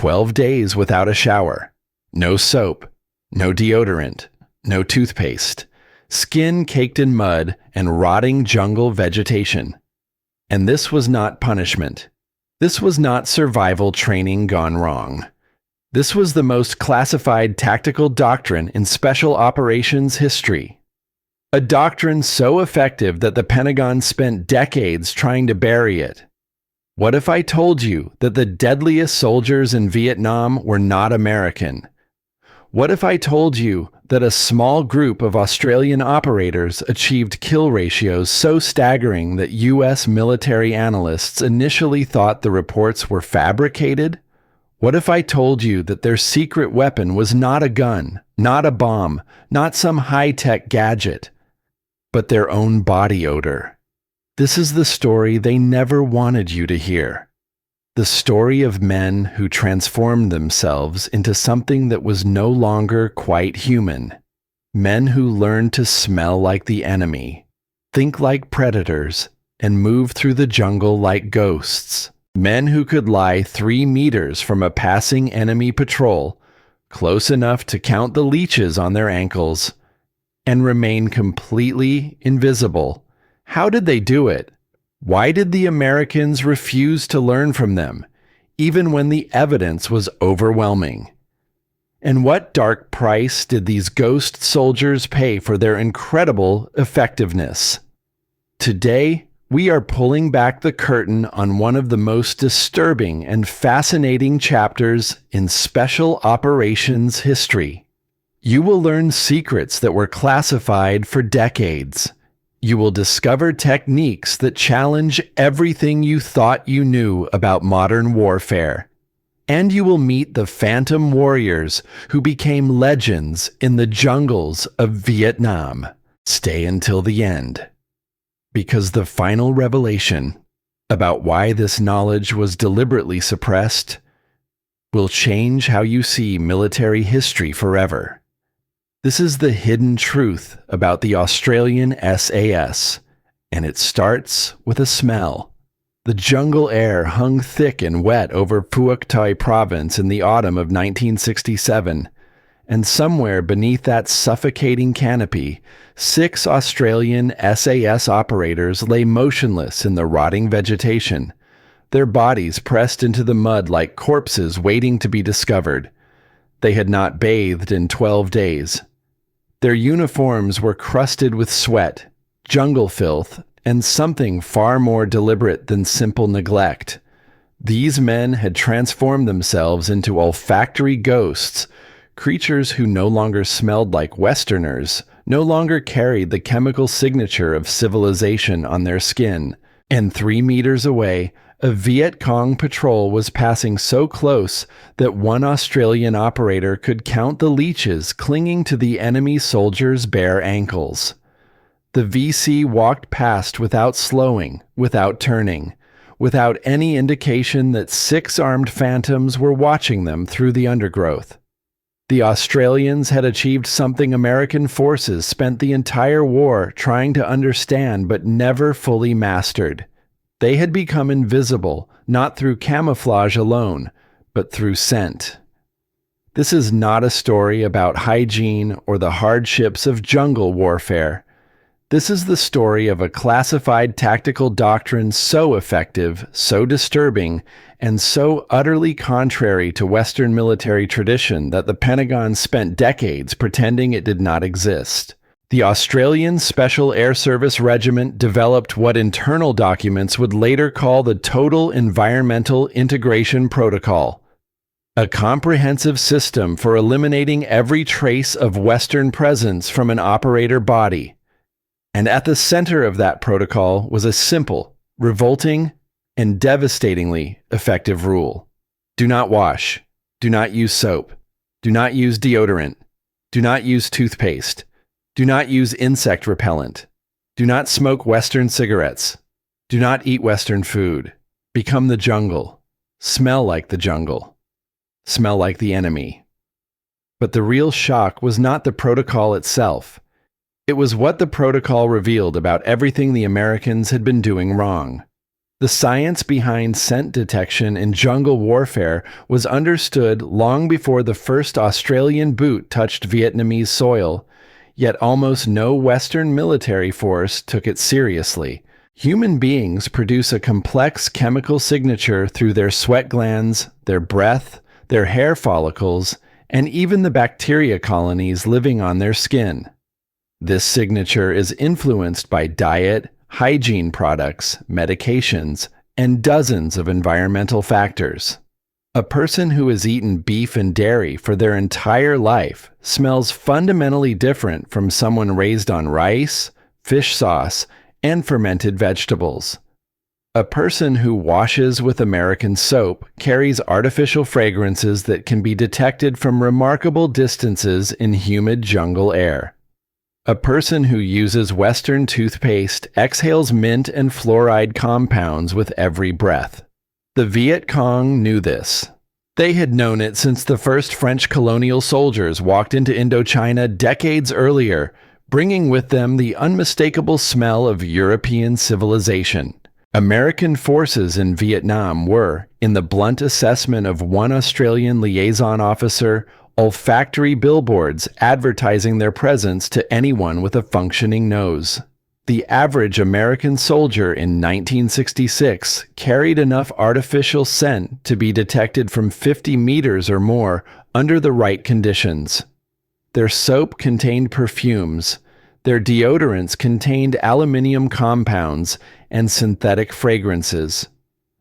12 days without a shower, no soap, no deodorant, no toothpaste, skin caked in mud and rotting jungle vegetation. And this was not punishment. This was not survival training gone wrong. This was the most classified tactical doctrine in special operations history. A doctrine so effective that the Pentagon spent decades trying to bury it. What if I told you that the deadliest soldiers in Vietnam were not American? What if I told you that a small group of Australian operators achieved kill ratios so staggering that U.S. military analysts initially thought the reports were fabricated? What if I told you that their secret weapon was not a gun, not a bomb, not some high-tech gadget, but their own body odor? This is the story they never wanted you to hear. The story of men who transformed themselves into something that was no longer quite human. Men who learned to smell like the enemy, think like predators, and move through the jungle like ghosts. Men who could lie 3 meters from a passing enemy patrol, close enough to count the leeches on their ankles, and remain completely invisible. How did they do it? Why did the Americans refuse to learn from them, even when the evidence was overwhelming? And what dark price did these ghost soldiers pay for their incredible effectiveness? Today, we are pulling back the curtain on one of the most disturbing and fascinating chapters in special operations history. You will learn secrets that were classified for decades. You will discover techniques that challenge everything you thought you knew about modern warfare. And you will meet the phantom warriors who became legends in the jungles of Vietnam. Stay until the end, because the final revelation about why this knowledge was deliberately suppressed will change how you see military history forever. This is the hidden truth about the Australian SAS, and it starts with a smell. The jungle air hung thick and wet over Phuoc Tuy Province in the autumn of 1967, and somewhere beneath that suffocating canopy, 6 Australian SAS operators lay motionless in the rotting vegetation, their bodies pressed into the mud like corpses waiting to be discovered. They had not bathed in 12 days. Their uniforms were crusted with sweat, jungle filth, and something far more deliberate than simple neglect. These men had transformed themselves into olfactory ghosts, creatures who no longer smelled like Westerners, no longer carried the chemical signature of civilization on their skin. And 3 meters away, a Viet Cong patrol was passing so close that one Australian operator could count the leeches clinging to the enemy soldiers' bare ankles. The VC walked past without slowing, without turning, without any indication that 6 armed phantoms were watching them through the undergrowth. The Australians had achieved something American forces spent the entire war trying to understand but never fully mastered. They had become invisible, not through camouflage alone, but through scent. This is not a story about hygiene or the hardships of jungle warfare. This is the story of a classified tactical doctrine so effective, so disturbing, and so utterly contrary to Western military tradition that the Pentagon spent decades pretending it did not exist. The Australian Special Air Service Regiment developed what internal documents would later call the Total Environmental Integration Protocol, a comprehensive system for eliminating every trace of Western presence from an operator body. And at the center of that protocol was a simple, revolting, and devastatingly effective rule. Do not wash. Do not use soap. Do not use deodorant. Do not use toothpaste. Do not use insect repellent. Do not smoke Western cigarettes. Do not eat Western food. Become the jungle. Smell like the jungle. Smell like the enemy. But the real shock was not the protocol itself. It was what the protocol revealed about everything the Americans had been doing wrong. The science behind scent detection in jungle warfare was understood long before the first Australian boot touched Vietnamese soil, yet almost no Western military force took it seriously. Human beings produce a complex chemical signature through their sweat glands, their breath, their hair follicles, and even the bacteria colonies living on their skin. This signature is influenced by diet, hygiene products, medications, and dozens of environmental factors. A person who has eaten beef and dairy for their entire life smells fundamentally different from someone raised on rice, fish sauce, and fermented vegetables. A person who washes with American soap carries artificial fragrances that can be detected from remarkable distances in humid jungle air. A person who uses Western toothpaste exhales mint and fluoride compounds with every breath. The Viet Cong knew this. They had known it since the first French colonial soldiers walked into Indochina decades earlier, bringing with them the unmistakable smell of European civilization. American forces in Vietnam were, in the blunt assessment of one Australian liaison officer, olfactory billboards advertising their presence to anyone with a functioning nose. The average American soldier in 1966 carried enough artificial scent to be detected from 50 meters or more under the right conditions. Their soap contained perfumes. Their deodorants contained aluminium compounds and synthetic fragrances.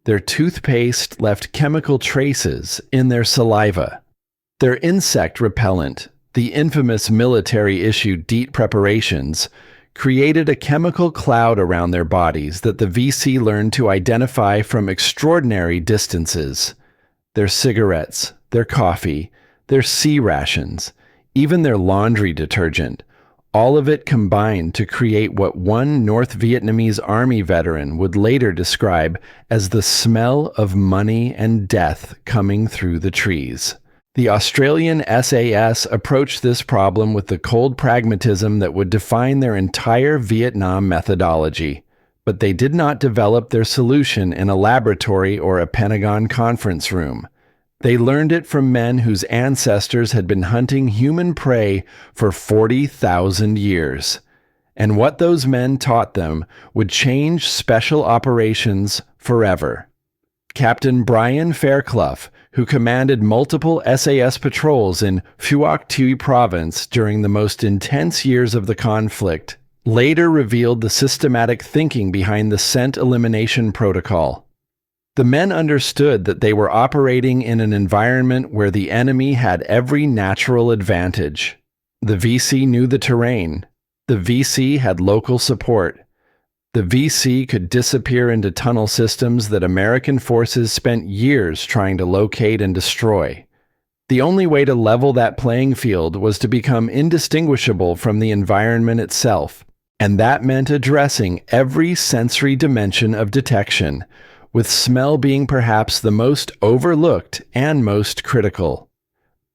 Their toothpaste left chemical traces in their saliva. Their insect repellent, the infamous military-issued DEET preparations, created a chemical cloud around their bodies that the VC learned to identify from extraordinary distances. Their cigarettes, their coffee, their sea rations, even their laundry detergent, all of it combined to create what one North Vietnamese Army veteran would later describe as the smell of money and death coming through the trees. The Australian SAS approached this problem with the cold pragmatism that would define their entire Vietnam methodology, but they did not develop their solution in a laboratory or a Pentagon conference room. They learned it from men whose ancestors had been hunting human prey for 40,000 years. And what those men taught them would change special operations forever. Captain Brian Fairclough, who commanded multiple SAS patrols in Phuoc Tuy Province during the most intense years of the conflict, later revealed the systematic thinking behind the scent elimination protocol. The men understood that they were operating in an environment where the enemy had every natural advantage. The VC knew the terrain. The VC had local support. The VC could disappear into tunnel systems that American forces spent years trying to locate and destroy. The only way to level that playing field was to become indistinguishable from the environment itself, and that meant addressing every sensory dimension of detection, with smell being perhaps the most overlooked and most critical.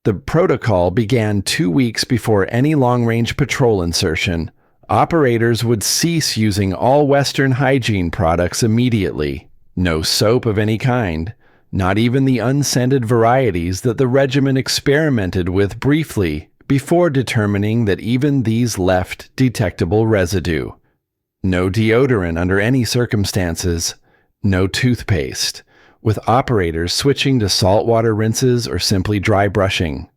The protocol began 2 weeks before any long-range patrol insertion. Operators would cease using all Western hygiene products immediately. No soap of any kind, not even the unscented varieties that the regiment experimented with briefly before determining that even these left detectable residue. No deodorant under any circumstances. No toothpaste, with operators switching to saltwater rinses or simply dry brushing.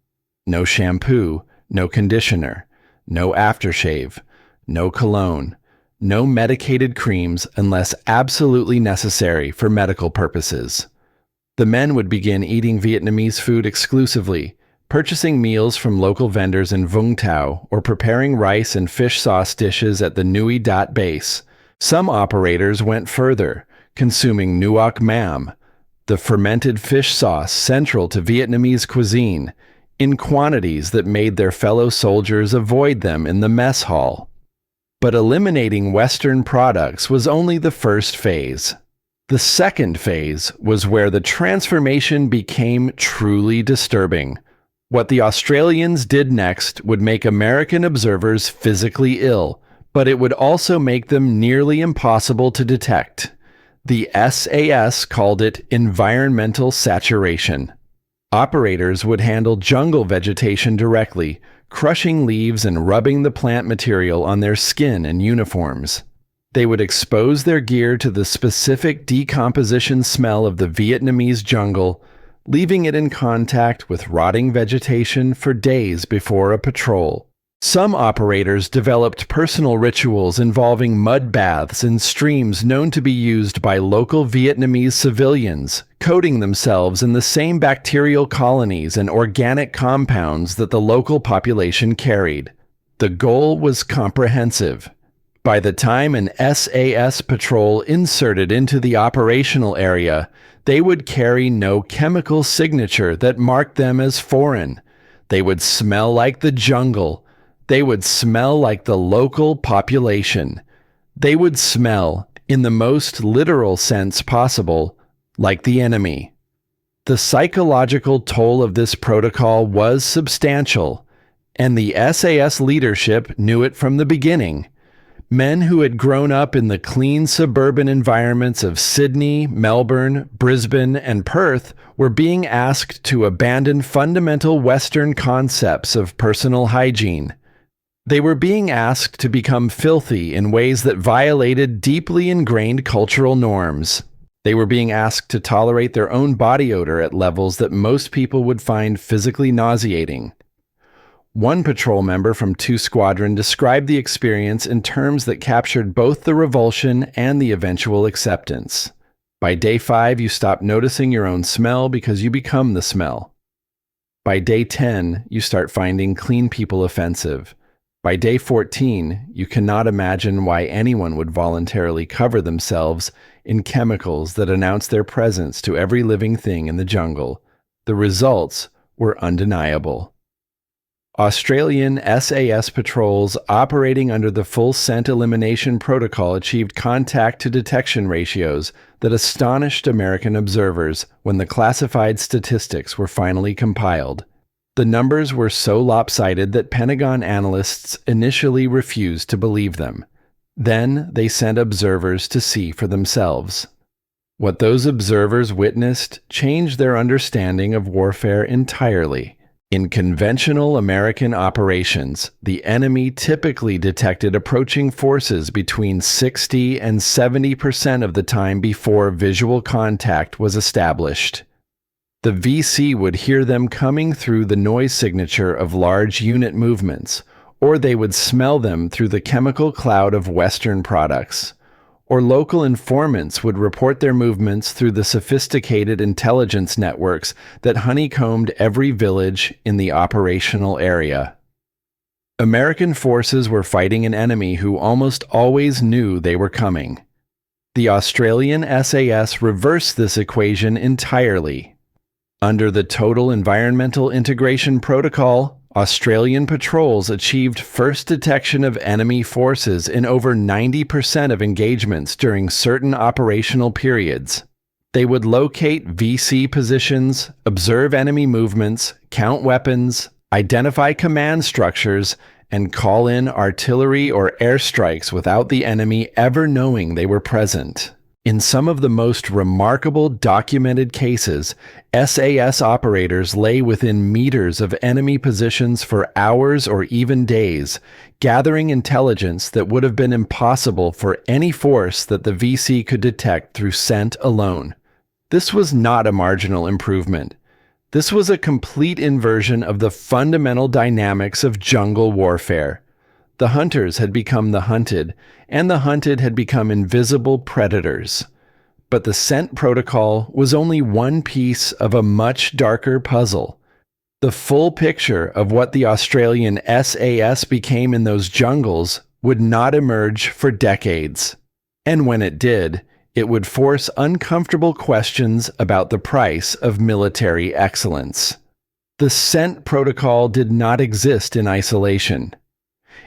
No shampoo, no conditioner, no aftershave, no cologne, no medicated creams unless absolutely necessary for medical purposes. The men would begin eating Vietnamese food exclusively, purchasing meals from local vendors in Vung Tau or preparing rice and fish sauce dishes at the Nui Dat base. Some operators went further, consuming nuoc mam, the fermented fish sauce central to Vietnamese cuisine, in quantities that made their fellow soldiers avoid them in the mess hall. But eliminating Western products was only the first phase. The second phase was where the transformation became truly disturbing. What the Australians did next would make American observers physically ill, but it would also make them nearly impossible to detect. The SAS called it environmental saturation. Operators would handle jungle vegetation directly, crushing leaves and rubbing the plant material on their skin and uniforms. They would expose their gear to the specific decomposition smell of the Vietnamese jungle, leaving it in contact with rotting vegetation for days before a patrol. Some operators developed personal rituals involving mud baths in streams known to be used by local Vietnamese civilians, coating themselves in the same bacterial colonies and organic compounds that the local population carried. The goal was comprehensive. By the time an SAS patrol inserted into the operational area, they would carry no chemical signature that marked them as foreign. They would smell like the jungle. They would smell like the local population. They would smell, in the most literal sense possible, like the enemy. The psychological toll of this protocol was substantial, and the SAS leadership knew it from the beginning. Men who had grown up in the clean suburban environments of Sydney, Melbourne, Brisbane, and Perth were being asked to abandon fundamental Western concepts of personal hygiene. They were being asked to become filthy in ways that violated deeply ingrained cultural norms. They were being asked to tolerate their own body odor at levels that most people would find physically nauseating. One patrol member from 2 Squadron described the experience in terms that captured both the revulsion and the eventual acceptance. By day 5, you stop noticing your own smell because you become the smell. By day 10, you start finding clean people offensive. By day 14, you cannot imagine why anyone would voluntarily cover themselves in chemicals that announce their presence to every living thing in the jungle. The results were undeniable. Australian SAS patrols operating under the full scent elimination protocol achieved contact-to-detection ratios that astonished American observers when the classified statistics were finally compiled. The numbers were so lopsided that Pentagon analysts initially refused to believe them. Then they sent observers to see for themselves. What those observers witnessed changed their understanding of warfare entirely. In conventional American operations, the enemy typically detected approaching forces between 60 and 70% of the time before visual contact was established. The VC would hear them coming through the noise signature of large unit movements, or they would smell them through the chemical cloud of Western products, or local informants would report their movements through the sophisticated intelligence networks that honeycombed every village in the operational area. American forces were fighting an enemy who almost always knew they were coming. The Australian SAS reversed this equation entirely. Under the Total Environmental Integration Protocol, Australian patrols achieved first detection of enemy forces in over 90% of engagements during certain operational periods. They would locate VC positions, observe enemy movements, count weapons, identify command structures, and call in artillery or airstrikes without the enemy ever knowing they were present. In some of the most remarkable documented cases, SAS operators lay within meters of enemy positions for hours or even days, gathering intelligence that would have been impossible for any force that the VC could detect through scent alone. This was not a marginal improvement. This was a complete inversion of the fundamental dynamics of jungle warfare. The hunters had become the hunted, and the hunted had become invisible predators. But the scent protocol was only one piece of a much darker puzzle. The full picture of what the Australian SAS became in those jungles would not emerge for decades. And when it did, it would force uncomfortable questions about the price of military excellence. The scent protocol did not exist in isolation.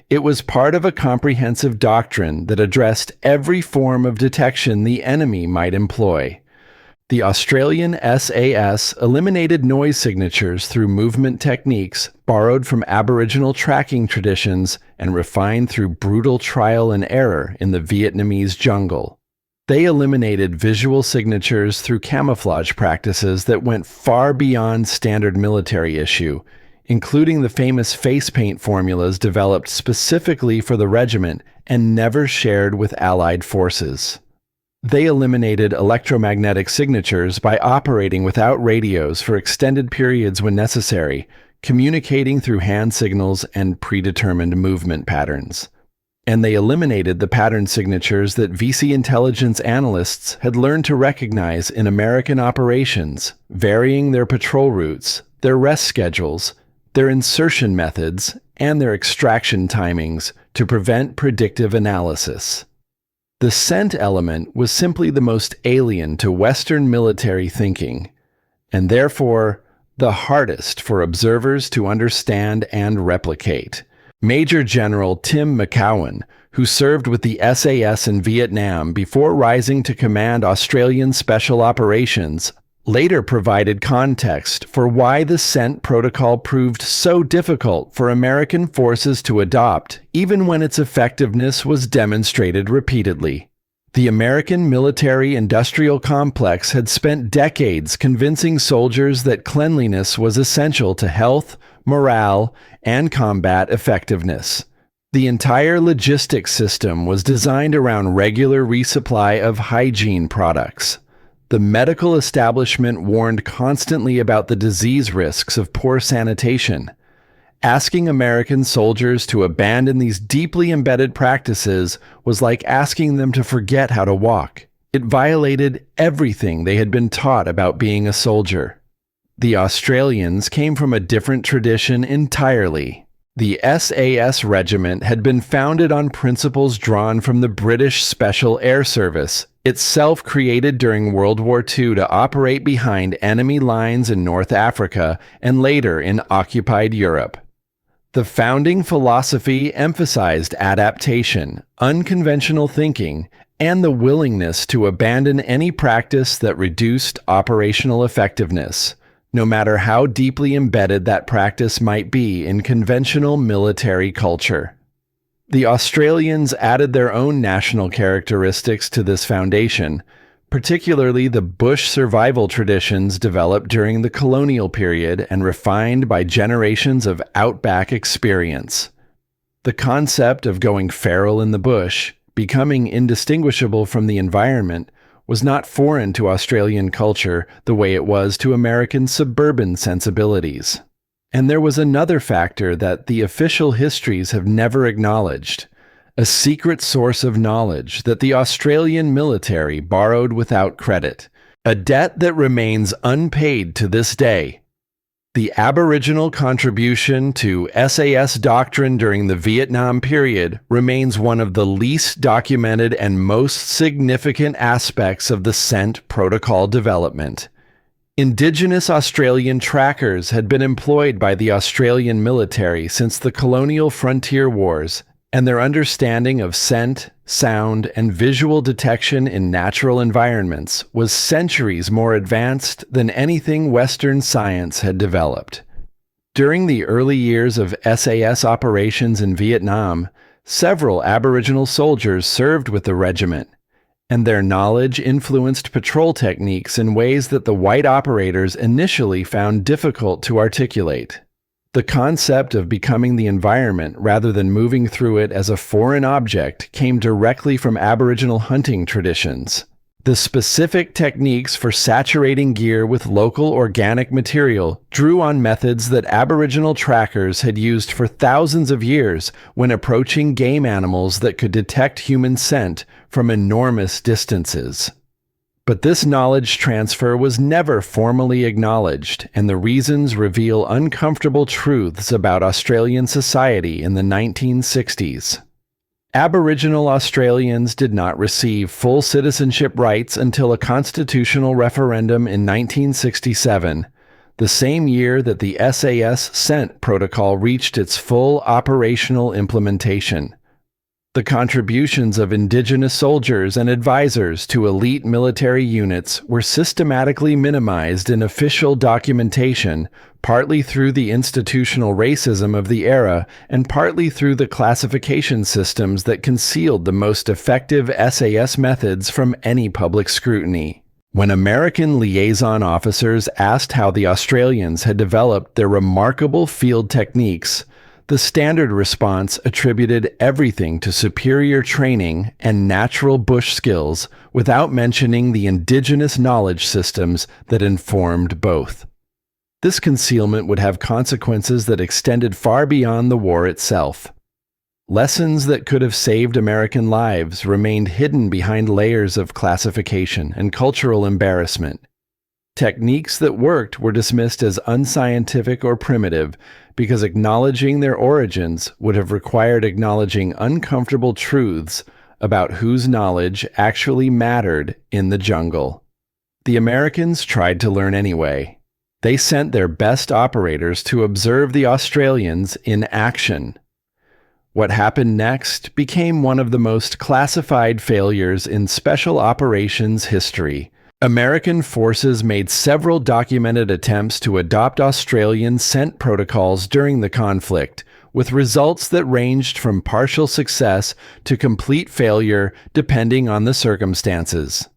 It was part of a comprehensive doctrine that addressed every form of detection the enemy might employ. The Australian SAS eliminated noise signatures through movement techniques borrowed from Aboriginal tracking traditions and refined through brutal trial and error in the Vietnamese jungle. They eliminated visual signatures through camouflage practices that went far beyond standard military issue, including the famous face paint formulas developed specifically for the regiment and never shared with Allied forces. They eliminated electromagnetic signatures by operating without radios for extended periods when necessary, communicating through hand signals and predetermined movement patterns. And they eliminated the pattern signatures that VC intelligence analysts had learned to recognize in American operations, varying their patrol routes, their rest schedules, their insertion methods, and their extraction timings to prevent predictive analysis. The scent element was simply the most alien to Western military thinking, and therefore the hardest for observers to understand and replicate. Major General Tim McCowan, who served with the SAS in Vietnam before rising to command Australian Special Operations, later provided context for why the scent protocol proved so difficult for American forces to adopt, even when its effectiveness was demonstrated repeatedly. The American military-industrial complex had spent decades convincing soldiers that cleanliness was essential to health, morale, and combat effectiveness. The entire logistics system was designed around regular resupply of hygiene products. The medical establishment warned constantly about the disease risks of poor sanitation. Asking American soldiers to abandon these deeply embedded practices was like asking them to forget how to walk. It violated everything they had been taught about being a soldier. The Australians came from a different tradition entirely. The SAS regiment had been founded on principles drawn from the British Special Air Service, itself created during World War II to operate behind enemy lines in North Africa and later in occupied Europe. The founding philosophy emphasized adaptation, unconventional thinking, and the willingness to abandon any practice that reduced operational effectiveness, no matter how deeply embedded that practice might be in conventional military culture. The Australians added their own national characteristics to this foundation, particularly the bush survival traditions developed during the colonial period and refined by generations of outback experience. The concept of going feral in the bush, becoming indistinguishable from the environment, was not foreign to Australian culture the way it was to American suburban sensibilities. And there was another factor that the official histories have never acknowledged, a secret source of knowledge that the Australian military borrowed without credit, a debt that remains unpaid to this day. The Aboriginal contribution to SAS doctrine during the Vietnam period remains one of the least documented and most significant aspects of the scent protocol development. Indigenous Australian trackers had been employed by the Australian military since the colonial frontier wars, and their understanding of scent, sound, and visual detection in natural environments was centuries more advanced than anything Western science had developed. During the early years of SAS operations in Vietnam, several Aboriginal soldiers served with the regiment, and their knowledge influenced patrol techniques in ways that the white operators initially found difficult to articulate. The concept of becoming the environment rather than moving through it as a foreign object came directly from Aboriginal hunting traditions. The specific techniques for saturating gear with local organic material drew on methods that Aboriginal trackers had used for thousands of years when approaching game animals that could detect human scent from enormous distances. But this knowledge transfer was never formally acknowledged, and the reasons reveal uncomfortable truths about Australian society in the 1960s. Aboriginal Australians did not receive full citizenship rights until a constitutional referendum in 1967, the same year that the SAS scent protocol reached its full operational implementation. The contributions of indigenous soldiers and advisors to elite military units were systematically minimized in official documentation, partly through the institutional racism of the era and partly through the classification systems that concealed the most effective SAS methods from any public scrutiny. When American liaison officers asked how the Australians had developed their remarkable field techniques, the standard response attributed everything to superior training and natural bush skills without mentioning the indigenous knowledge systems that informed both. This concealment would have consequences that extended far beyond the war itself. Lessons that could have saved American lives remained hidden behind layers of classification and cultural embarrassment. Techniques that worked were dismissed as unscientific or primitive because acknowledging their origins would have required acknowledging uncomfortable truths about whose knowledge actually mattered in the jungle. The Americans tried to learn anyway. They sent their best operators to observe the Australians in action. What happened next became one of the most classified failures in special operations history. American forces made several documented attempts to adopt Australian scent protocols during the conflict, with results that ranged from partial success to complete failure depending on the circumstances.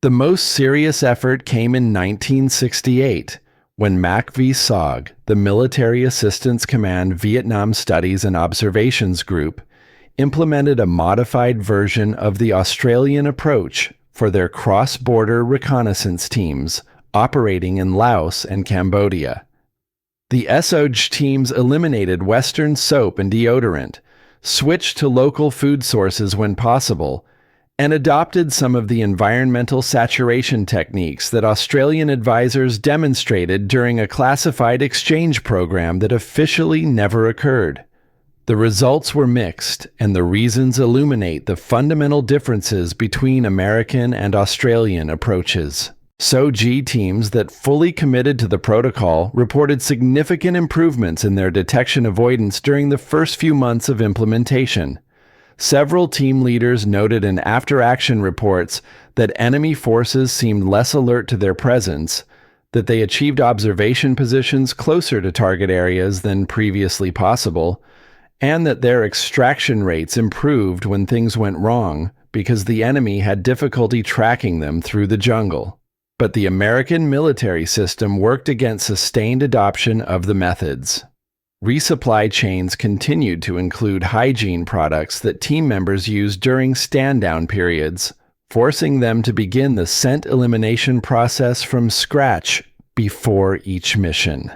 The most serious effort came in 1968, when Mac V. SOG, the Military Assistance Command Vietnam Studies and Observations Group, implemented a modified version of the Australian approach for their cross-border reconnaissance teams operating in Laos and Cambodia. The SOG teams eliminated Western soap and deodorant, switched to local food sources when possible, and adopted some of the environmental saturation techniques that Australian advisors demonstrated during a classified exchange program that officially never occurred. The results were mixed, and the reasons illuminate the fundamental differences between American and Australian approaches. SOG teams that fully committed to the protocol reported significant improvements in their detection avoidance during the first few months of implementation. Several team leaders noted in after-action reports that enemy forces seemed less alert to their presence, that they achieved observation positions closer to target areas than previously possible, and that their extraction rates improved when things went wrong because the enemy had difficulty tracking them through the jungle. But the American military system worked against sustained adoption of the methods. Resupply chains continued to include hygiene products that team members used during stand-down periods, forcing them to begin the scent elimination process from scratch before each mission.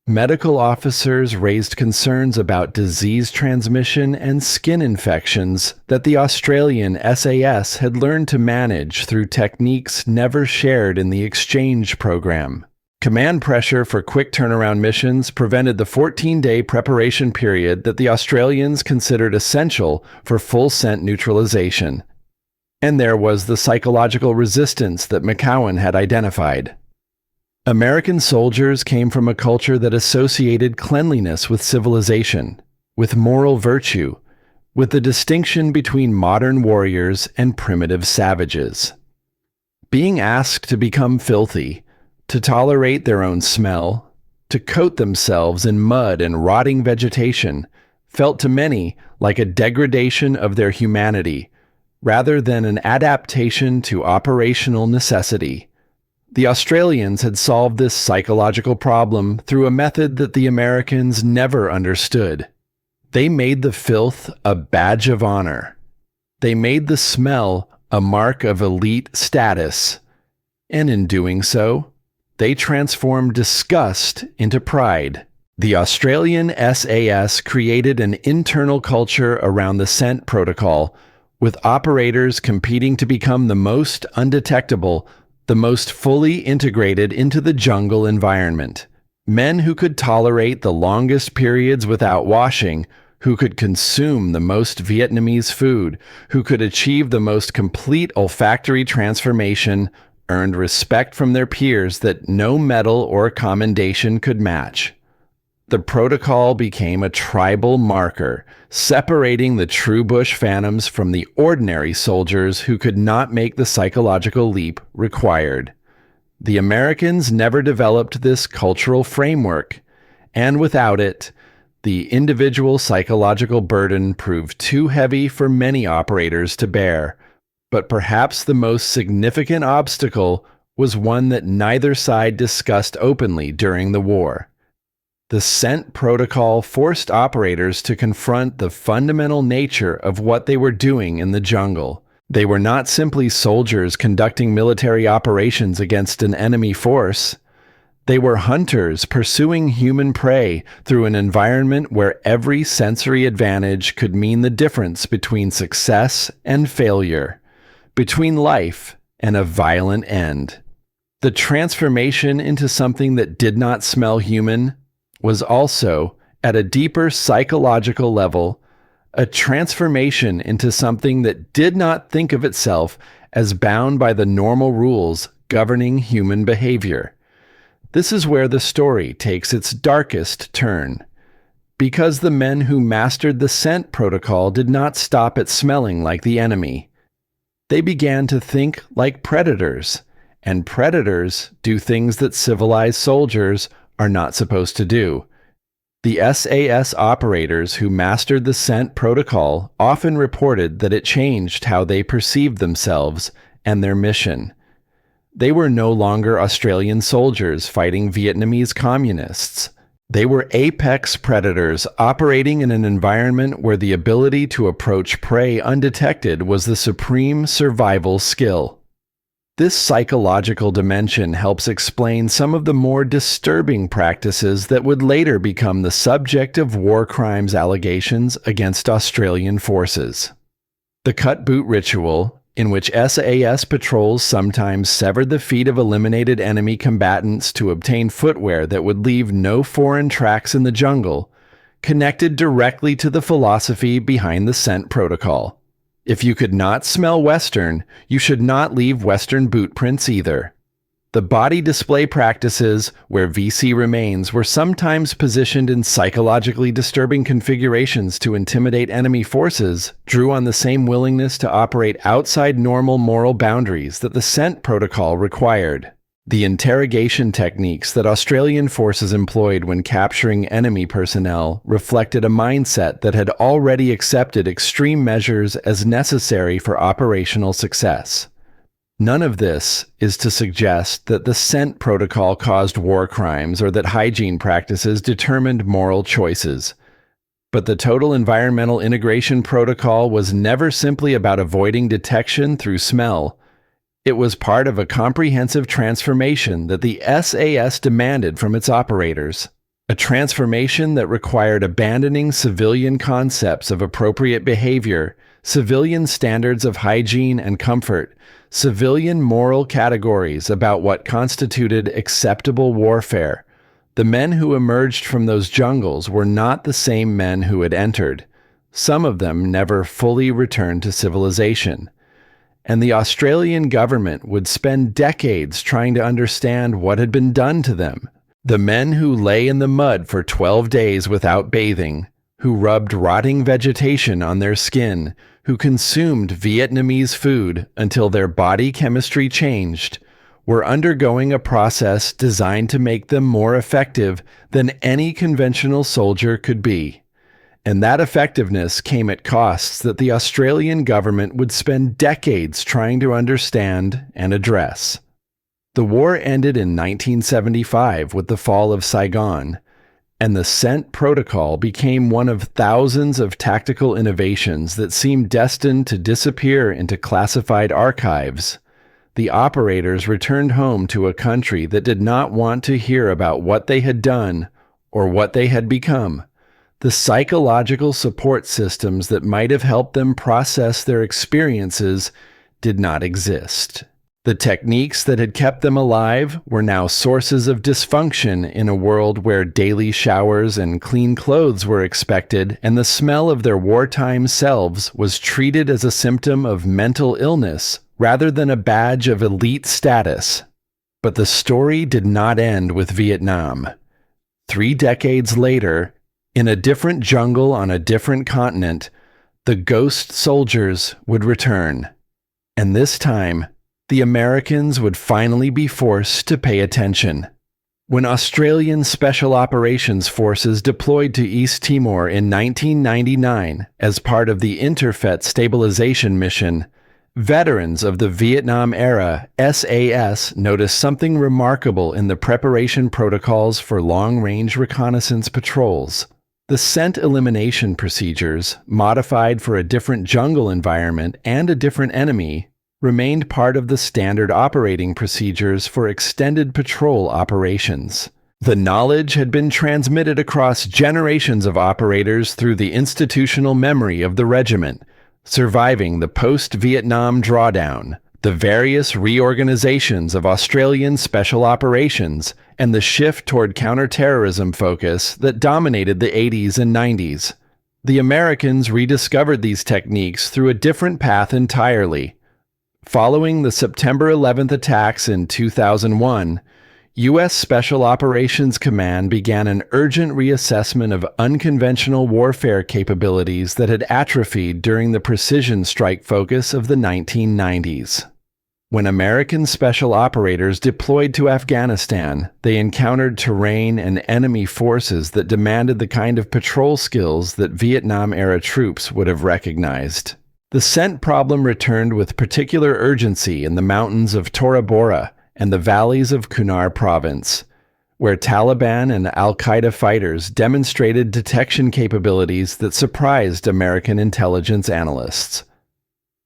Medical officers raised concerns about disease transmission and skin infections that the Australian SAS had learned to manage through techniques never shared in the exchange program. Command pressure for quick turnaround missions prevented the 14-day preparation period that the Australians considered essential for full scent neutralization. And there was the psychological resistance that McCowan had identified. American soldiers came from a culture that associated cleanliness with civilization, with moral virtue, with the distinction between modern warriors and primitive savages. Being asked to become filthy, to tolerate their own smell, to coat themselves in mud and rotting vegetation, felt to many like a degradation of their humanity, rather than an adaptation to operational necessity. The Australians had solved this psychological problem through a method that the Americans never understood. They made the filth a badge of honor. They made the smell a mark of elite status. And in doing so, they transformed disgust into pride. The Australian SAS created an internal culture around the scent protocol, with operators competing to become the most undetectable, the most fully integrated into the jungle environment. Men who could tolerate the longest periods without washing, who could consume the most Vietnamese food, who could achieve the most complete olfactory transformation, earned respect from their peers that no medal or commendation could match. The protocol became a tribal marker, separating the true bush phantoms from the ordinary soldiers who could not make the psychological leap required. The Americans never developed this cultural framework, and without it, the individual psychological burden proved too heavy for many operators to bear. But perhaps the most significant obstacle was one that neither side discussed openly during the war. The scent protocol forced operators to confront the fundamental nature of what they were doing in the jungle. They were not simply soldiers conducting military operations against an enemy force. They were hunters pursuing human prey through an environment where every sensory advantage could mean the difference between success and failure, between life and a violent end. The transformation into something that did not smell human was also, at a deeper psychological level, a transformation into something that did not think of itself as bound by the normal rules governing human behavior. This is where the story takes its darkest turn. Because the men who mastered the scent protocol did not stop at smelling like the enemy. They began to think like predators, and predators do things that civilized soldiers are not supposed to do. The SAS operators who mastered the scent protocol often reported that it changed how they perceived themselves and their mission. They were no longer Australian soldiers fighting Vietnamese communists. They were apex predators operating in an environment where the ability to approach prey undetected was the supreme survival skill. This psychological dimension helps explain some of the more disturbing practices that would later become the subject of war crimes allegations against Australian forces. The cut boot ritual, in which SAS patrols sometimes severed the feet of eliminated enemy combatants to obtain footwear that would leave no foreign tracks in the jungle, connected directly to the philosophy behind the scent protocol. If you could not smell Western, you should not leave Western boot prints either. The body display practices, where VC remains were sometimes positioned in psychologically disturbing configurations to intimidate enemy forces, drew on the same willingness to operate outside normal moral boundaries that the scent protocol required. The interrogation techniques that Australian forces employed when capturing enemy personnel reflected a mindset that had already accepted extreme measures as necessary for operational success. None of this is to suggest that the scent protocol caused war crimes or that hygiene practices determined moral choices. But the total environmental integration protocol was never simply about avoiding detection through smell. It was part of a comprehensive transformation that the SAS demanded from its operators. A transformation that required abandoning civilian concepts of appropriate behavior, civilian standards of hygiene and comfort, civilian moral categories about what constituted acceptable warfare. The men who emerged from those jungles were not the same men who had entered. Some of them never fully returned to civilization. And the Australian government would spend decades trying to understand what had been done to them. The men who lay in the mud for 12 days without bathing, who rubbed rotting vegetation on their skin, who consumed Vietnamese food until their body chemistry changed, were undergoing a process designed to make them more effective than any conventional soldier could be. And that effectiveness came at costs that the Australian government would spend decades trying to understand and address. The war ended in 1975 with the fall of Saigon, and the scent protocol became one of thousands of tactical innovations that seemed destined to disappear into classified archives. The operators returned home to a country that did not want to hear about what they had done or what they had become. The psychological support systems that might have helped them process their experiences did not exist. The techniques that had kept them alive were now sources of dysfunction in a world where daily showers and clean clothes were expected, and the smell of their wartime selves was treated as a symptom of mental illness rather than a badge of elite status. But the story did not end with Vietnam. 3 decades later, in a different jungle on a different continent, the ghost soldiers would return. And this time, the Americans would finally be forced to pay attention. When Australian Special Operations Forces deployed to East Timor in 1999 as part of the Interfet Stabilization Mission, veterans of the Vietnam-era SAS noticed something remarkable in the preparation protocols for long-range reconnaissance patrols. The scent elimination procedures, modified for a different jungle environment and a different enemy, remained part of the standard operating procedures for extended patrol operations. The knowledge had been transmitted across generations of operators through the institutional memory of the regiment, surviving the post-Vietnam drawdown, the various reorganizations of Australian Special Operations, and the shift toward counterterrorism focus that dominated the 80s and 90s. The Americans rediscovered these techniques through a different path entirely. Following the September 11th attacks in 2001, U.S. Special Operations Command began an urgent reassessment of unconventional warfare capabilities that had atrophied during the precision strike focus of the 1990s. When American special operators deployed to Afghanistan, they encountered terrain and enemy forces that demanded the kind of patrol skills that Vietnam-era troops would have recognized. The scent problem returned with particular urgency in the mountains of Tora Bora and the valleys of Kunar Province, where Taliban and al-Qaeda fighters demonstrated detection capabilities that surprised American intelligence analysts.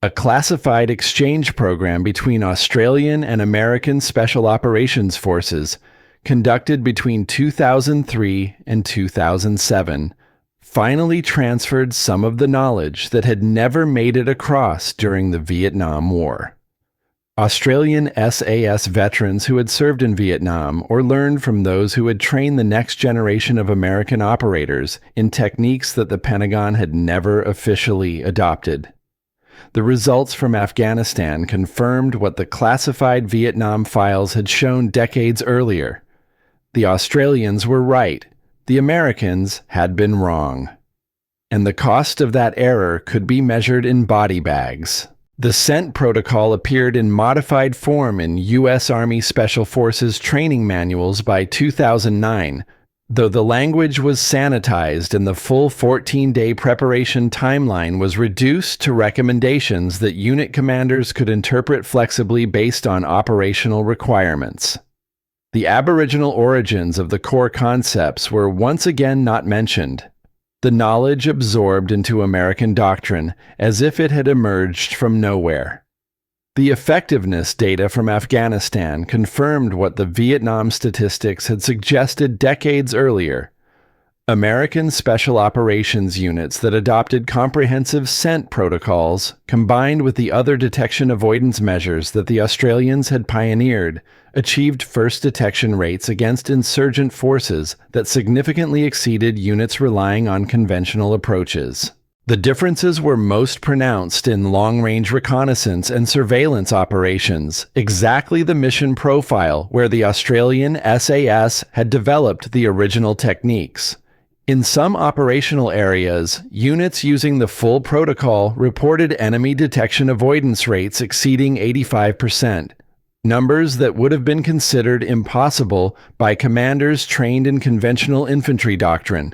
A classified exchange program between Australian and American Special Operations Forces, conducted between 2003 and 2007, finally transferred some of the knowledge that had never made it across during the Vietnam War. Australian SAS veterans who had served in Vietnam or learned from those who had trained the next generation of American operators in techniques that the Pentagon had never officially adopted. The results from Afghanistan confirmed what the classified Vietnam files had shown decades earlier. The Australians were right. The Americans had been wrong. And the cost of that error could be measured in body bags. The scent protocol appeared in modified form in U.S. Army Special Forces training manuals by 2009, though the language was sanitized and the full 14-day preparation timeline was reduced to recommendations that unit commanders could interpret flexibly based on operational requirements. The Aboriginal origins of the core concepts were once again not mentioned, the knowledge absorbed into American doctrine as if it had emerged from nowhere. The effectiveness data from Afghanistan confirmed what the Vietnam statistics had suggested decades earlier. American Special Operations units that adopted comprehensive scent protocols, combined with the other detection avoidance measures that the Australians had pioneered, achieved first detection rates against insurgent forces that significantly exceeded units relying on conventional approaches. The differences were most pronounced in long-range reconnaissance and surveillance operations, exactly the mission profile where the Australian SAS had developed the original techniques. In some operational areas, units using the full protocol reported enemy detection avoidance rates exceeding 85%, numbers that would have been considered impossible by commanders trained in conventional infantry doctrine.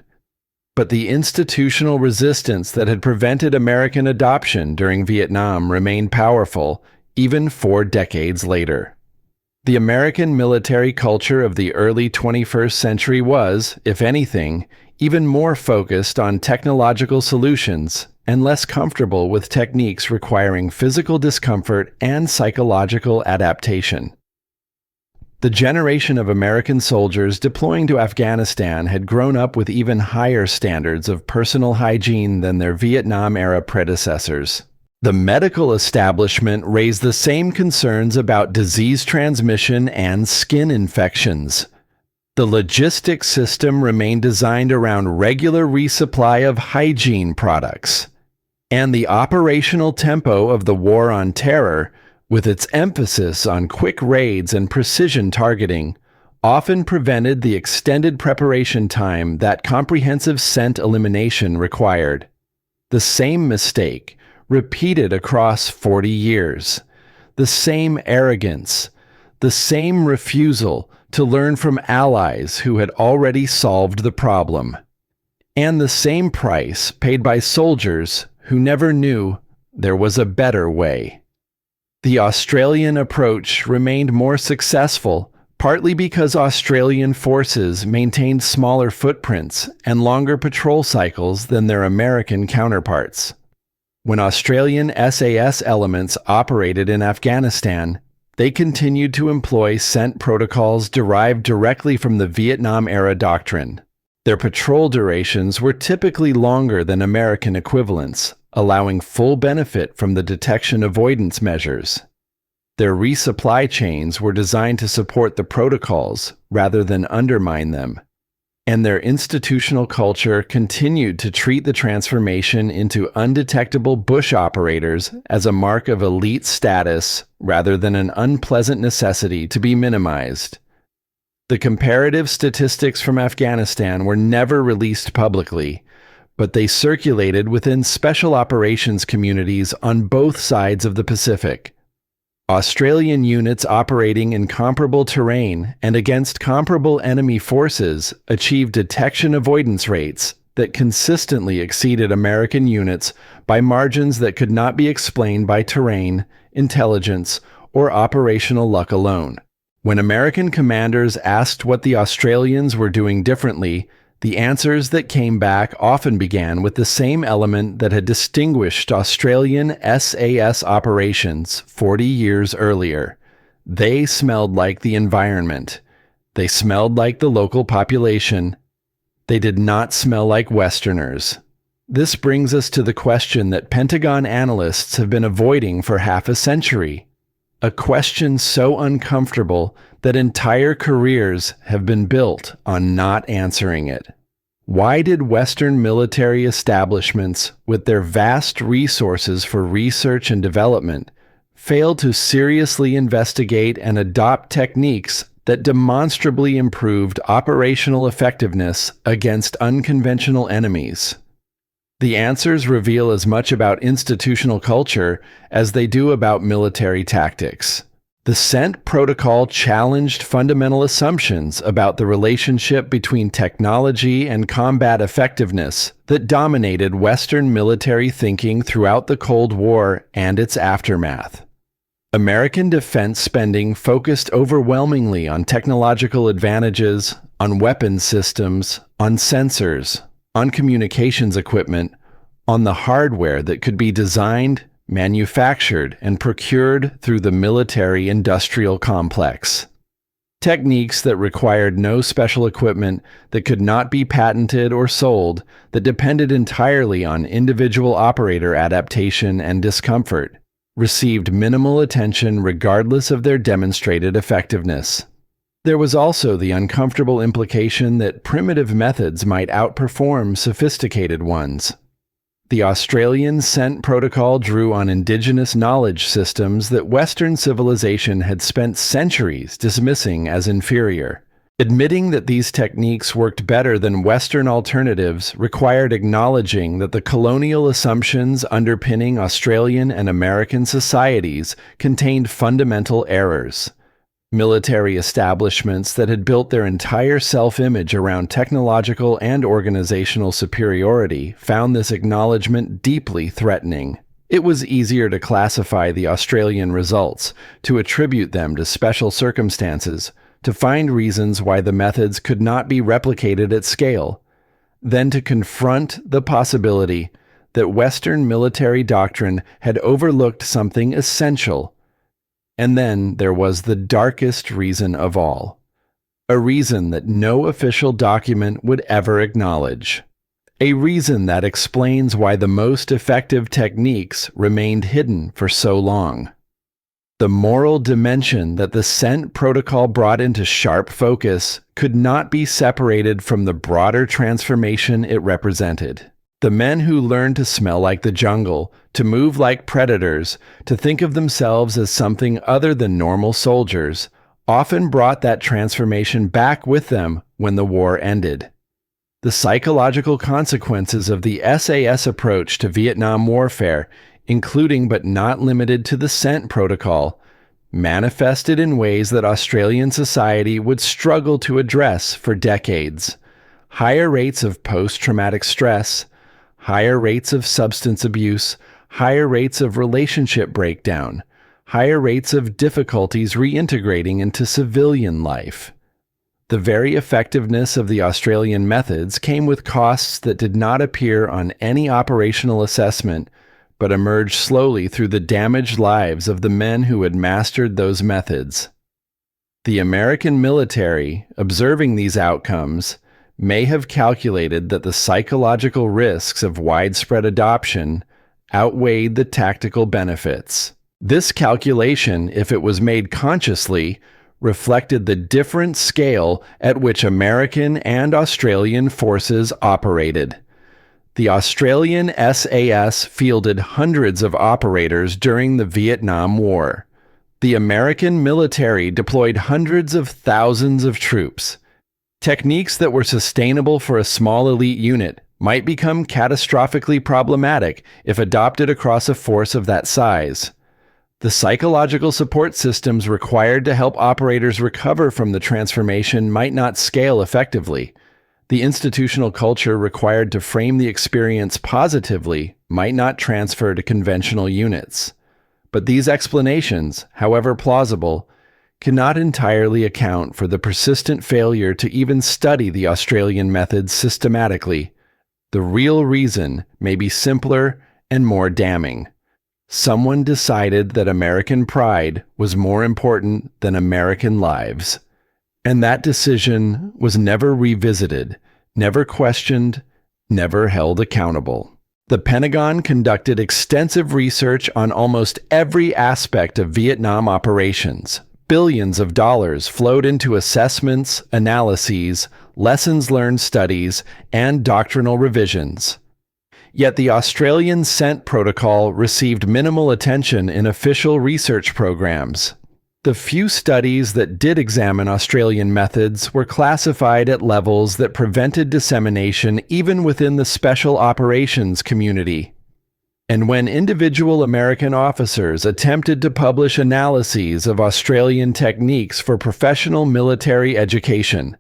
But the institutional resistance that had prevented American adoption during Vietnam remained powerful, even 4 decades later. The American military culture of the early 21st century was, if anything, even more focused on technological solutions and less comfortable with techniques requiring physical discomfort and psychological adaptation. The generation of American soldiers deploying to Afghanistan had grown up with even higher standards of personal hygiene than their Vietnam-era predecessors. The medical establishment raised the same concerns about disease transmission and skin infections. The logistics system remained designed around regular resupply of hygiene products. And the operational tempo of the War on Terror, with its emphasis on quick raids and precision targeting, often prevented the extended preparation time that comprehensive scent elimination required. The same mistake, repeated across 40 years. The same arrogance. The same refusal to learn from allies who had already solved the problem. And the same price paid by soldiers who never knew there was a better way. The Australian approach remained more successful, partly because Australian forces maintained smaller footprints and longer patrol cycles than their American counterparts. When Australian SAS elements operated in Afghanistan, they continued to employ scent protocols derived directly from the Vietnam-era doctrine. Their patrol durations were typically longer than American equivalents, allowing full benefit from the detection avoidance measures. Their resupply chains were designed to support the protocols rather than undermine them, and their institutional culture continued to treat the transformation into undetectable bush operators as a mark of elite status rather than an unpleasant necessity to be minimized. The comparative statistics from Afghanistan were never released publicly, but they circulated within special operations communities on both sides of the Pacific. Australian units operating in comparable terrain and against comparable enemy forces achieved detection avoidance rates that consistently exceeded American units by margins that could not be explained by terrain, intelligence, or operational luck alone. When American commanders asked what the Australians were doing differently, the answers that came back often began with the same element that had distinguished Australian SAS operations 40 years earlier. They smelled like the environment. They smelled like the local population. They did not smell like Westerners. This brings us to the question that Pentagon analysts have been avoiding for half a century. A question so uncomfortable that entire careers have been built on not answering it. Why did Western military establishments, with their vast resources for research and development, fail to seriously investigate and adopt techniques that demonstrably improved operational effectiveness against unconventional enemies? The answers reveal as much about institutional culture as they do about military tactics. The scent protocol challenged fundamental assumptions about the relationship between technology and combat effectiveness that dominated Western military thinking throughout the Cold War and its aftermath. American defense spending focused overwhelmingly on technological advantages, on weapons systems, on sensors, on communications equipment, on the hardware that could be designed, manufactured, and procured through the military-industrial complex. Techniques that required no special equipment, that could not be patented or sold, that depended entirely on individual operator adaptation and discomfort, received minimal attention regardless of their demonstrated effectiveness. There was also the uncomfortable implication that primitive methods might outperform sophisticated ones. The Australian scent protocol drew on indigenous knowledge systems that Western civilization had spent centuries dismissing as inferior. Admitting that these techniques worked better than Western alternatives required acknowledging that the colonial assumptions underpinning Australian and American societies contained fundamental errors. Military establishments that had built their entire self-image around technological and organizational superiority found this acknowledgement deeply threatening. It was easier to classify the Australian results, to attribute them to special circumstances, to find reasons why the methods could not be replicated at scale, than to confront the possibility that Western military doctrine had overlooked something essential. And then there was the darkest reason of all, a reason that no official document would ever acknowledge, a reason that explains why the most effective techniques remained hidden for so long. The moral dimension that the scent protocol brought into sharp focus could not be separated from the broader transformation it represented. The men who learned to smell like the jungle, to move like predators, to think of themselves as something other than normal soldiers, often brought that transformation back with them when the war ended. The psychological consequences of the SAS approach to Vietnam warfare, including but not limited to the scent protocol, manifested in ways that Australian society would struggle to address for decades. Higher rates of post-traumatic stress, higher rates of substance abuse, higher rates of relationship breakdown, higher rates of difficulties reintegrating into civilian life. The very effectiveness of the Australian methods came with costs that did not appear on any operational assessment, but emerged slowly through the damaged lives of the men who had mastered those methods. The American military, observing these outcomes, may have calculated that the psychological risks of widespread adoption outweighed the tactical benefits. This calculation, if it was made consciously, reflected the different scale at which American and Australian forces operated. The Australian SAS fielded hundreds of operators during the Vietnam War. The American military deployed hundreds of thousands of troops. Techniques that were sustainable for a small elite unit might become catastrophically problematic if adopted across a force of that size. The psychological support systems required to help operators recover from the transformation might not scale effectively. The institutional culture required to frame the experience positively might not transfer to conventional units. But these explanations, however plausible, cannot entirely account for the persistent failure to even study the Australian methods systematically. The real reason may be simpler and more damning. Someone decided that American pride was more important than American lives. And that decision was never revisited, never questioned, never held accountable. The Pentagon conducted extensive research on almost every aspect of Vietnam operations. Billions of dollars flowed into assessments, analyses, lessons learned studies, and doctrinal revisions. Yet the Australian scent protocol received minimal attention in official research programs. The few studies that did examine Australian methods were classified at levels that prevented dissemination even within the special operations community. And when individual American officers attempted to publish analyses of Australian techniques for professional military education,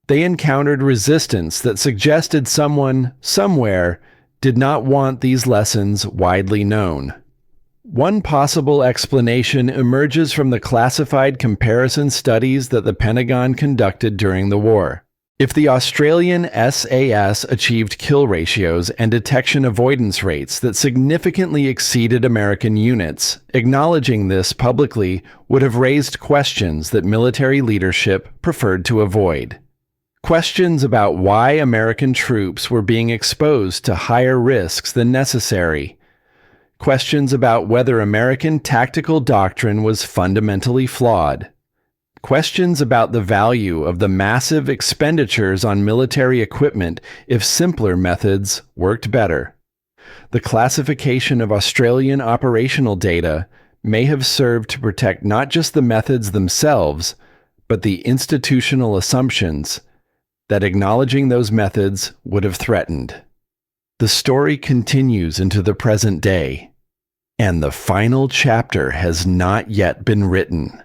they encountered resistance that suggested someone, somewhere, did not want these lessons widely known. One possible explanation emerges from the classified comparison studies that the Pentagon conducted during the war. If the Australian SAS achieved kill ratios and detection avoidance rates that significantly exceeded American units, acknowledging this publicly would have raised questions that military leadership preferred to avoid. Questions about why American troops were being exposed to higher risks than necessary. Questions about whether American tactical doctrine was fundamentally flawed. Questions about the value of the massive expenditures on military equipment if simpler methods worked better. The classification of Australian operational data may have served to protect not just the methods themselves, but the institutional assumptions that acknowledging those methods would have threatened. The story continues into the present day, and the final chapter has not yet been written,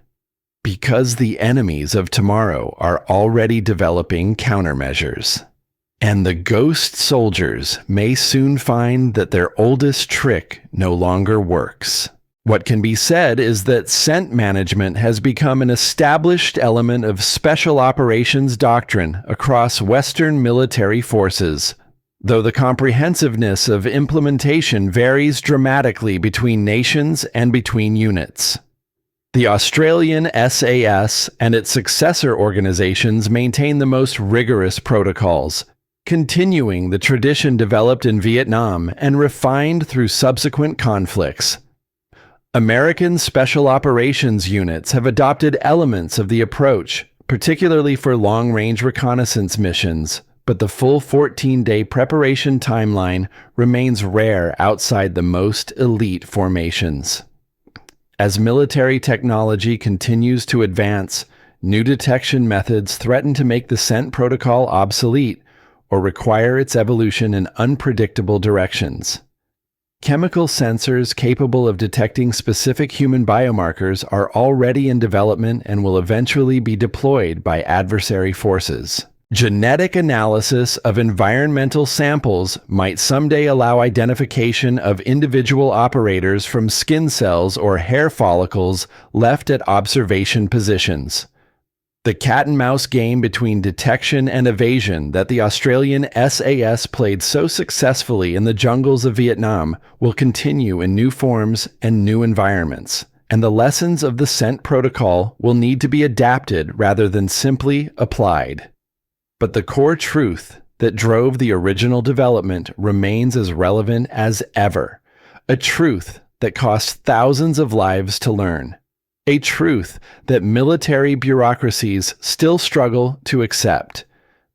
because the enemies of tomorrow are already developing countermeasures. And the ghost soldiers may soon find that their oldest trick no longer works. What can be said is that scent management has become an established element of special operations doctrine across Western military forces, though the comprehensiveness of implementation varies dramatically between nations and between units. The Australian SAS and its successor organizations maintain the most rigorous protocols, continuing the tradition developed in Vietnam and refined through subsequent conflicts. American Special Operations units have adopted elements of the approach, particularly for long-range reconnaissance missions, but the full 14-day preparation timeline remains rare outside the most elite formations. As military technology continues to advance, New detection methods threaten to make the scent protocol obsolete or require its evolution in unpredictable directions. Chemical sensors capable of detecting specific human biomarkers are already in development and will eventually be deployed by adversary forces. Genetic analysis of environmental samples might someday allow identification of individual operators from skin cells or hair follicles left at observation positions. The cat-and-mouse game between detection and evasion that the Australian SAS played so successfully in the jungles of Vietnam will continue in new forms and new environments, and the lessons of the scent protocol will need to be adapted rather than simply applied. But the core truth that drove the original development remains as relevant as ever, a truth that cost thousands of lives to learn. A truth that military bureaucracies still struggle to accept.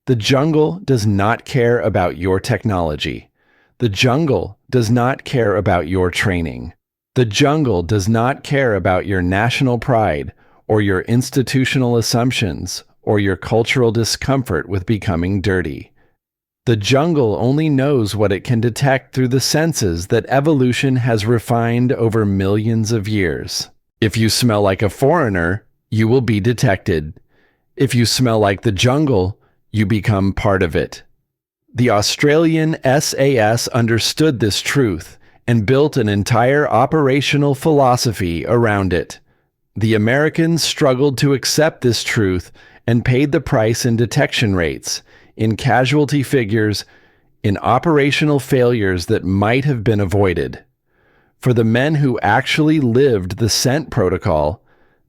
The jungle does not care about your technology. The jungle does not care about your training. The jungle does not care about your national pride or your institutional assumptions or your cultural discomfort with becoming dirty. The jungle only knows what it can detect through the senses that evolution has refined over millions of years. If you smell like a foreigner, you will be detected. If you smell like the jungle, you become part of it. The Australian SAS understood this truth and built an entire operational philosophy around it. The Americans struggled to accept this truth and paid the price in detection rates, in casualty figures, in operational failures that might have been avoided. For the men who actually lived the scent protocol,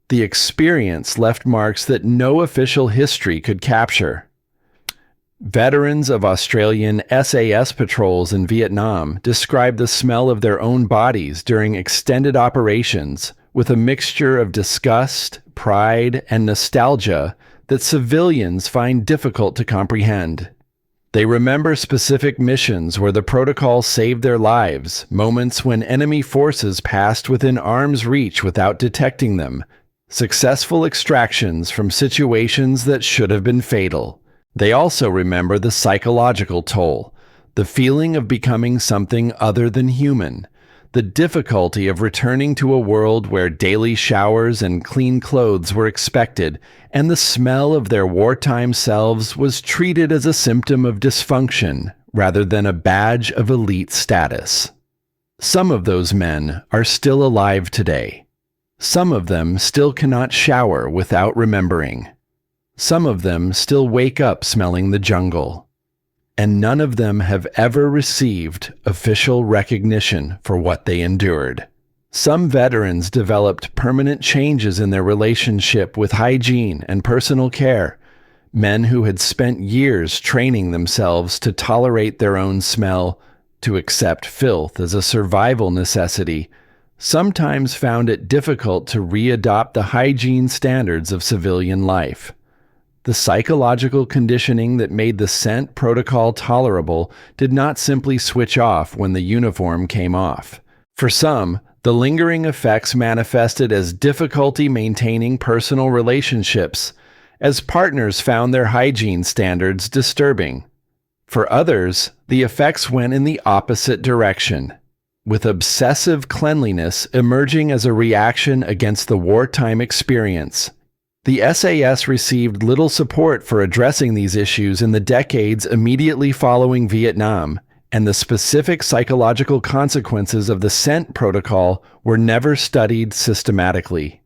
the experience left marks that no official history could capture. Veterans of Australian SAS patrols in Vietnam describe the smell of their own bodies during extended operations with a mixture of disgust, pride, and nostalgia that civilians find difficult to comprehend. They remember specific missions where the protocol saved their lives, moments when enemy forces passed within arm's reach without detecting them, successful extractions from situations that should have been fatal. They also remember the psychological toll, the feeling of becoming something other than human, the difficulty of returning to a world where daily showers and clean clothes were expected, and the smell of their wartime selves was treated as a symptom of dysfunction rather than a badge of elite status. Some of those men are still alive today. Some of them still cannot shower without remembering. Some of them still wake up smelling the jungle. And none of them have ever received official recognition for what they endured. Some veterans developed permanent changes in their relationship with hygiene and personal care. Men who had spent years training themselves to tolerate their own smell, to accept filth as a survival necessity, sometimes found it difficult to readopt the hygiene standards of civilian life. The psychological conditioning that made the scent protocol tolerable did not simply switch off when the uniform came off. For some, the lingering effects manifested as difficulty maintaining personal relationships, as partners found their hygiene standards disturbing. For others, the effects went in the opposite direction, with obsessive cleanliness emerging as a reaction against the wartime experience. The SAS received little support for addressing these issues in the decades immediately following Vietnam, and the specific psychological consequences of the scent protocol were never studied systematically.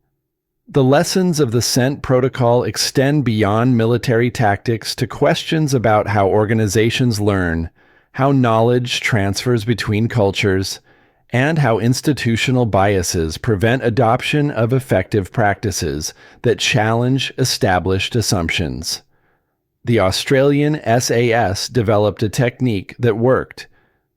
The lessons of the scent protocol extend beyond military tactics to questions about how organizations learn, how knowledge transfers between cultures, and how institutional biases prevent adoption of effective practices that challenge established assumptions. The Australian SAS developed a technique that worked.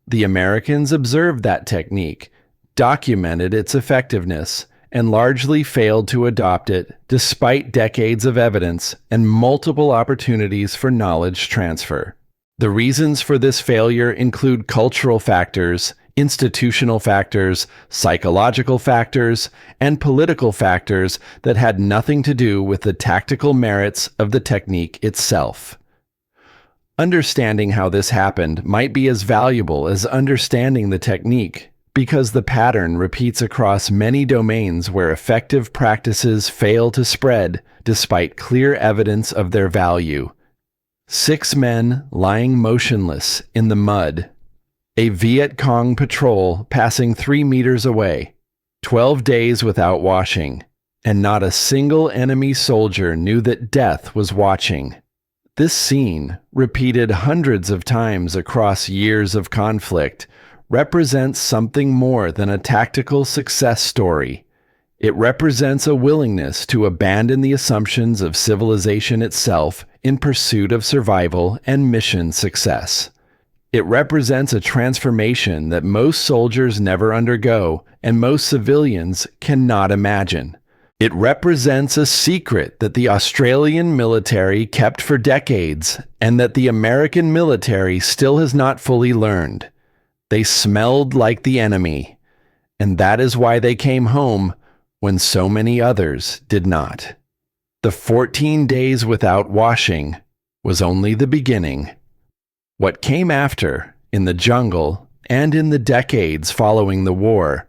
The Americans observed that technique, documented its effectiveness, and largely failed to adopt it despite decades of evidence and multiple opportunities for knowledge transfer. The reasons for this failure include cultural factors, institutional factors, psychological factors, and political factors that had nothing to do with the tactical merits of the technique itself. Understanding how this happened might be as valuable as understanding the technique, because the pattern repeats across many domains where effective practices fail to spread despite clear evidence of their value. 6 men lying motionless in the mud. A Viet Cong patrol passing 3 meters away. 12 days without washing, and not a single enemy soldier knew that death was watching. This scene, repeated hundreds of times across years of conflict, represents something more than a tactical success story. It represents a willingness to abandon the assumptions of civilization itself in pursuit of survival and mission success. It represents a transformation that most soldiers never undergo and most civilians cannot imagine. It represents a secret that the Australian military kept for decades and that the American military still has not fully learned. They smelled like the enemy, and that is why they came home when so many others did not. The 14 days without washing was only the beginning. What came after, in the jungle and in the decades following the war,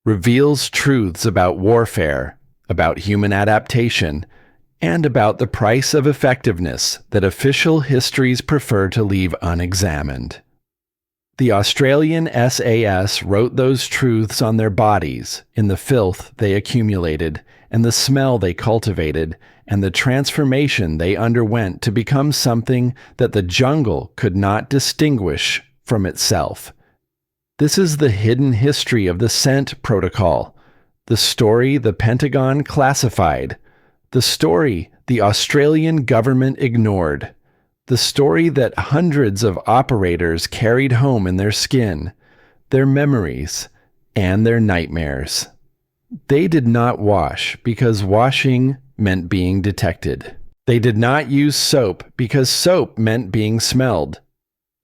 reveals truths about warfare, about human adaptation, and about the price of effectiveness that official histories prefer to leave unexamined. The Australian SAS wrote those truths on their bodies, in the filth they accumulated, and the smell they cultivated, and the transformation they underwent to become something that the jungle could not distinguish from itself. This is the hidden history of the scent protocol, the story the Pentagon classified, the story the Australian government ignored, the story that hundreds of operators carried home in their skin, their memories, and their nightmares. They did not wash because washing meant being detected. They did not use soap because soap meant being smelled.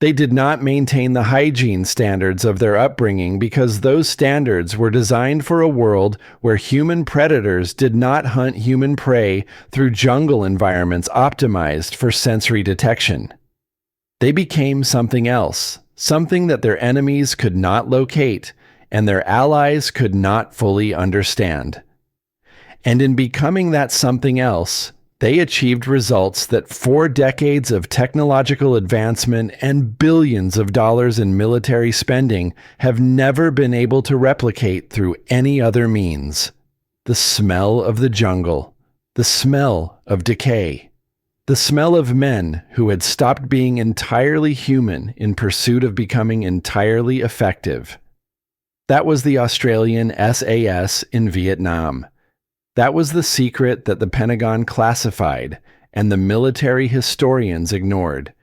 They did not maintain the hygiene standards of their upbringing because those standards were designed for a world where human predators did not hunt human prey through jungle environments optimized for sensory detection. They became something else, something that their enemies could not locate and their allies could not fully understand. And in becoming that something else, they achieved results that 4 decades of technological advancement and billions of dollars in military spending have never been able to replicate through any other means. The smell of the jungle, the smell of decay, the smell of men who had stopped being entirely human in pursuit of becoming entirely effective. That was the Australian SAS in Vietnam. That was the secret that the Pentagon classified and the military historians ignored,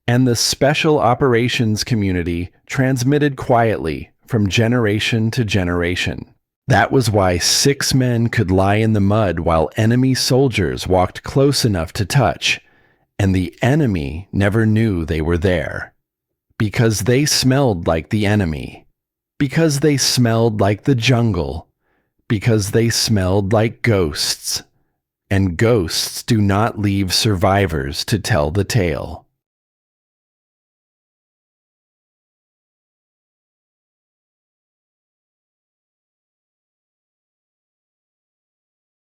and the special operations community transmitted quietly from generation to generation. That was why 6 men could lie in the mud while enemy soldiers walked close enough to touch, and the enemy never knew they were there. Because they smelled like the enemy. Because they smelled like the jungle. Because they smelled like ghosts, and ghosts do not leave survivors to tell the tale.